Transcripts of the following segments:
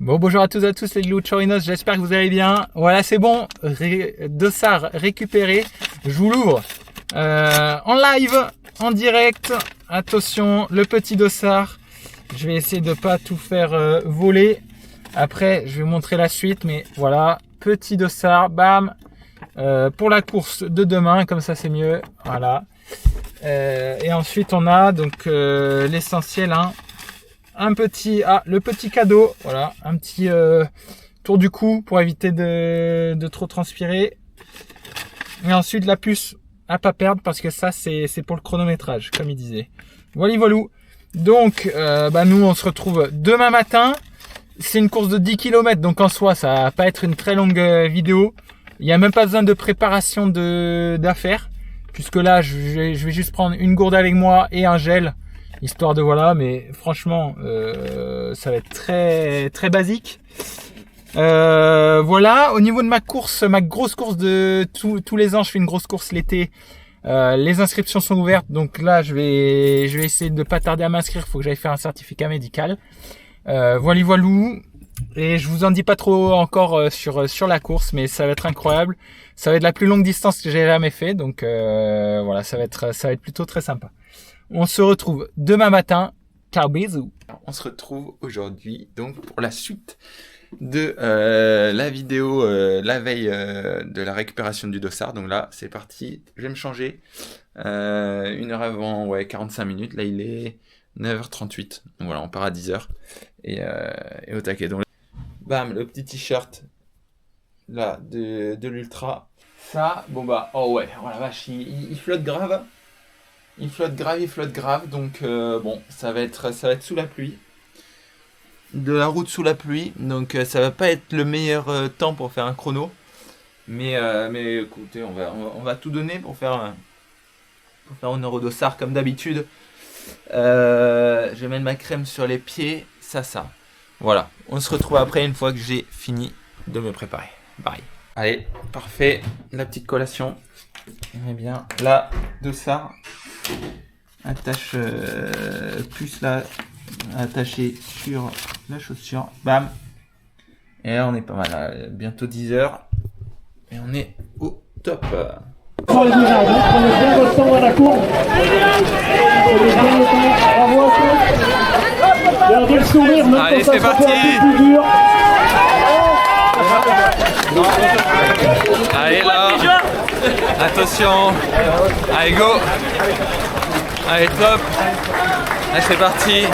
Bon, bonjour à tous les Glou Chorinos, j'espère que vous allez bien. Voilà, c'est bon, dossard récupéré. Je vous l'ouvre en live, en direct. Attention, le petit dossard. Je vais essayer de pas tout faire voler. Après, je vais vous montrer la suite, mais voilà, petit dossard, bam. Pour la course de demain, comme ça c'est mieux. Voilà. Et ensuite, on a donc l'essentiel, hein. Un petit, le petit cadeau, voilà, un petit tour du cou pour éviter de trop transpirer. Et ensuite la puce à pas perdre parce que ça c'est pour le chronométrage, comme il disait. Voilà, voilou. Donc nous on se retrouve demain matin. C'est une course de 10 km, donc en soi ça va pas être une très longue vidéo. Il n'y a même pas besoin de préparation d'affaires, puisque là je vais juste prendre une gourde avec moi et un gel. Histoire de voilà, mais franchement, ça va être très très basique. Voilà, au niveau de ma course, ma grosse course de tous les ans, je fais une grosse course l'été. Les inscriptions sont ouvertes, donc là je vais essayer de pas tarder à m'inscrire. Il faut que j'aille faire un certificat médical. Voilà, voilou. Et je vous en dis pas trop encore sur la course, mais ça va être incroyable. Ça va être la plus longue distance que j'ai jamais fait, donc voilà, ça va être plutôt très sympa. On se retrouve demain matin. Ciao, bisous. On se retrouve aujourd'hui donc pour la suite de la vidéo la veille de la récupération du dossard. Donc là, c'est parti. Je vais me changer. 1 heure avant, 45 minutes. Là, il est 9h38. Donc voilà, on part à 10h. Et au taquet. Donc, bam, le petit t-shirt là de l'ultra. Ça, bon bah, oh ouais, oh la vache, il flotte grave. Il flotte grave, donc bon, ça va être sous la pluie. De la route sous la pluie, donc ça va pas être le meilleur temps pour faire un chrono. Mais écoutez, on va tout donner pour faire honneur au dossard comme d'habitude. Je vais mettre ma crème sur les pieds, ça. Voilà, on se retrouve après une fois que j'ai fini de me préparer. Bye. Allez, parfait, la petite collation. Eh bien, là, dossard. Attache puce là attachée sur la chaussure, bam, et là on est pas mal là. Bientôt 10h et on est au top. Sur les virages, prenez bien votre temps dans la courbe. Gardez le sourire, même allez, quand ça c'est sera parti. un peu plus dur. Allez là, attention, allez go, allez top, allez c'est parti.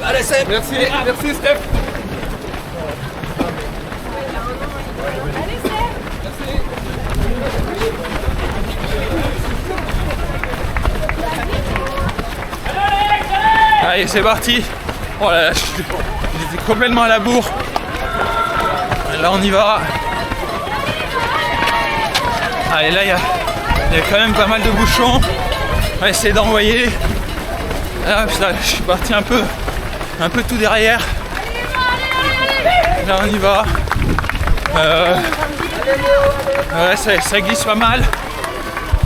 Allez Seb, merci Steph. Allez, c'est parti. Oh là là, j'étais complètement à la bourre. Là, on y va. Allez, là, il y a quand même pas mal de bouchons. On va essayer d'envoyer. Là, je suis parti un peu tout derrière. Là, on y va. Ouais, ça glisse pas mal.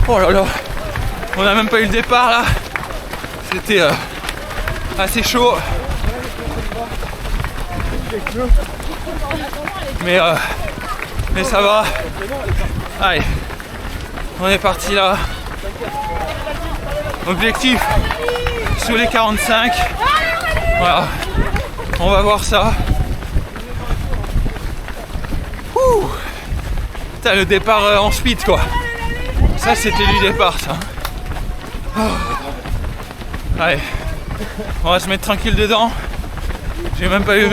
Oh là là. On n'a même pas eu le départ là. C'était assez chaud. Mais ça va. Allez. On est parti là. Objectif sous les 45. Voilà. On va voir ça. Ouh. Putain, le départ en speed quoi. Ça c'était du départ ça. Oh. Allez. On va se mettre tranquille dedans. J'ai même pas eu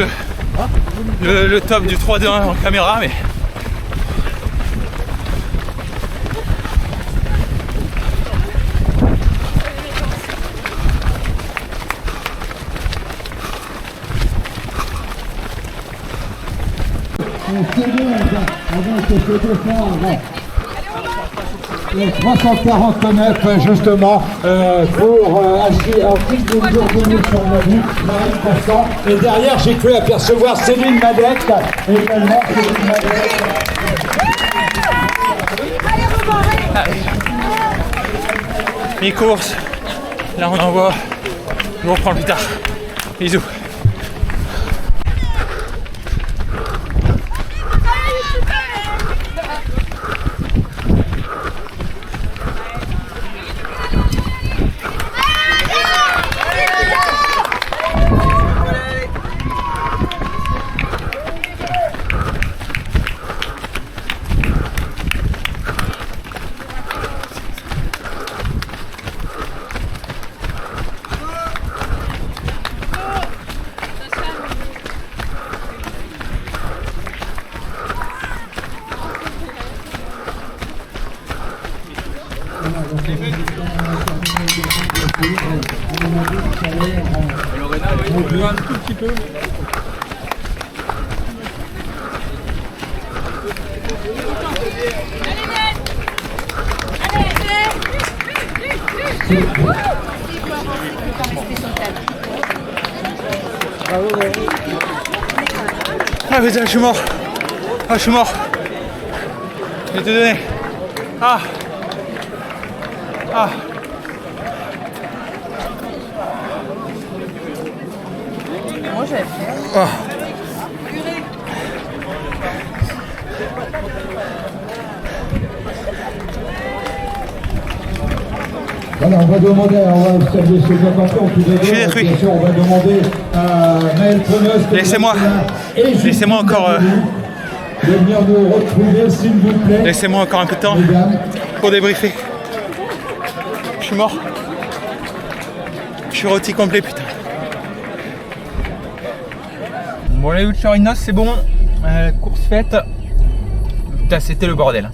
le top du 3-2-1 en caméra, mais le 349 justement pour agir en prise de journée sur la vie, Marine Constant. Et derrière, j'ai cru apercevoir Céline Madette, également Céline Madette. Mi-course, là on envoie, on reprend plus tard. Bisous. Un tout petit peu. Ah putain, je suis mort. Ah, je suis mort. Je vais te donner. Ah. Ah. Moi j'avais fait. Ah. Voilà, on va demander, on va observer ce bloc en tout Je suis détruit. Bien sûr, on va demander à Maël Pronost. Laissez-moi encore. De venir nous retrouver, s'il vous plaît. Laissez-moi encore un peu de temps pour débriefer. Je suis mort. Je suis rôti complet, putain. Bon, les Ulturinos, c'est bon. Course faite. Putain, c'était le bordel.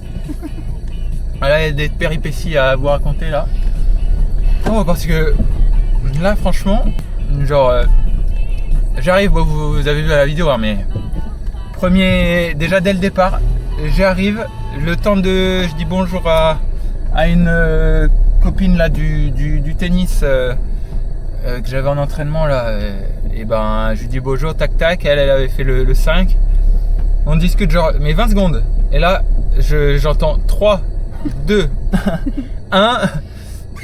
Là, il y a des péripéties à vous raconter là. Oh, parce que là, franchement, genre, j'arrive. Bon, vous avez vu la vidéo, hein, mais déjà dès le départ, j'arrive. Le temps de, je dis bonjour à une copine là du tennis que j'avais en entraînement là. Et ben, je lui dis bonjour, tac tac. Elle avait fait le 5. On discute genre, mais 20 secondes. Et là, j'entends 3, 2, 1,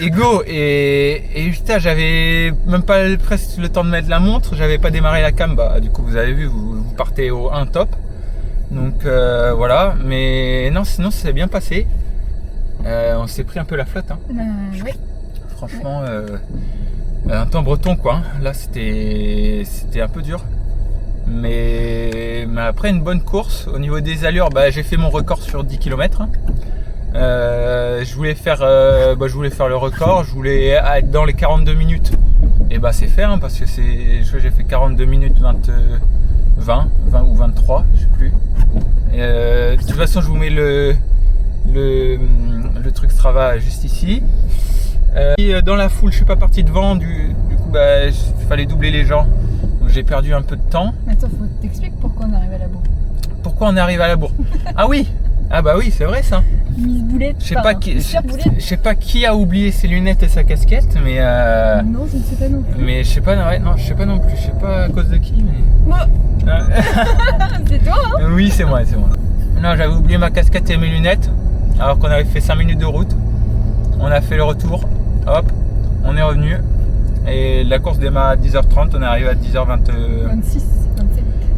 et go. Et putain, j'avais même pas presque le temps de mettre la montre. J'avais pas démarré la cam. Bah, du coup, vous avez vu, vous partez au 1 top. Donc voilà. Mais non, sinon, ça s'est bien passé. On s'est pris un peu la flotte. Hein. Oui. Franchement, un temps breton quoi. Hein. Là, c'était un peu dur. Mais après une bonne course, au niveau des allures, bah, j'ai fait mon record sur 10 km. Je voulais faire le record, je voulais être dans les 42 minutes. Et bah c'est fait hein, parce que j'ai fait 42 minutes 20 ou 23, je sais plus. De toute façon, je vous mets le truc Strava juste ici. Dans la foule, je suis pas parti devant, du coup bah, il fallait doubler les gens. Donc j'ai perdu un peu de temps. Attends, faut t'expliquer pourquoi on arrive à la bourre. Pourquoi on arrive à la bourre? Ah oui! Ah bah oui, c'est vrai ça. Miss Boulette. Je sais pas qui a oublié ses lunettes et sa casquette, mais non, je ne sais pas non plus. mais je sais pas, ouais, non, je sais pas non plus. Je sais pas à cause de qui, mais. Moi. C'est toi, hein? Oui, c'est moi, c'est moi. Non, j'avais oublié ma casquette et mes lunettes, alors qu'on avait fait 5 minutes de route. On a fait le retour, hop, on est revenu. Et la course démarre à 10h30, on est arrivé à 10h26.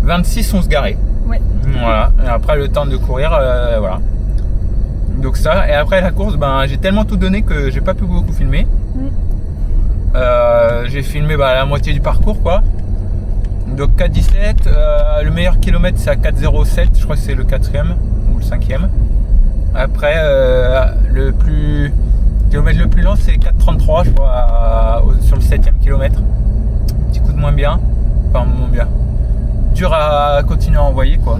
26, on se garait. Ouais. Voilà, et après le temps de courir, voilà. Donc ça, et après la course, ben, j'ai tellement tout donné que j'ai pas pu beaucoup filmer. J'ai filmé la moitié du parcours quoi. Donc 4,17, le meilleur kilomètre c'est à 4,07, je crois que c'est le 4e ou le 5e. Après le kilomètre le plus long c'est 4,33 je crois sur le 7e kilomètre. Petit coup de moins bien, enfin moins bien. Dur à continuer à envoyer quoi.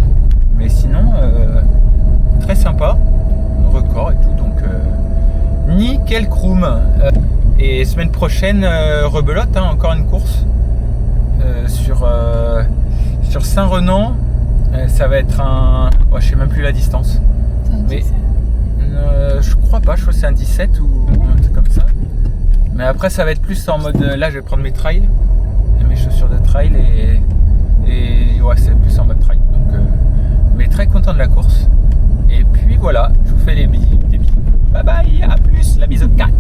Mais sinon très sympa, record et tout, donc nickel chrome. Et semaine prochaine rebelote hein, encore une course sur Saint-Renan. Ça va être un, je sais même plus la distance. Mais Je crois pas, je crois que c'est un 17 ou un truc comme ça. Mais après ça va être plus en mode, là je vais prendre mes trails, mes chaussures de trail et ouais c'est plus en mode trail. Donc, mais très content de la course. Et puis voilà, je vous fais des bisous. Bye bye, à plus, la bisous 4.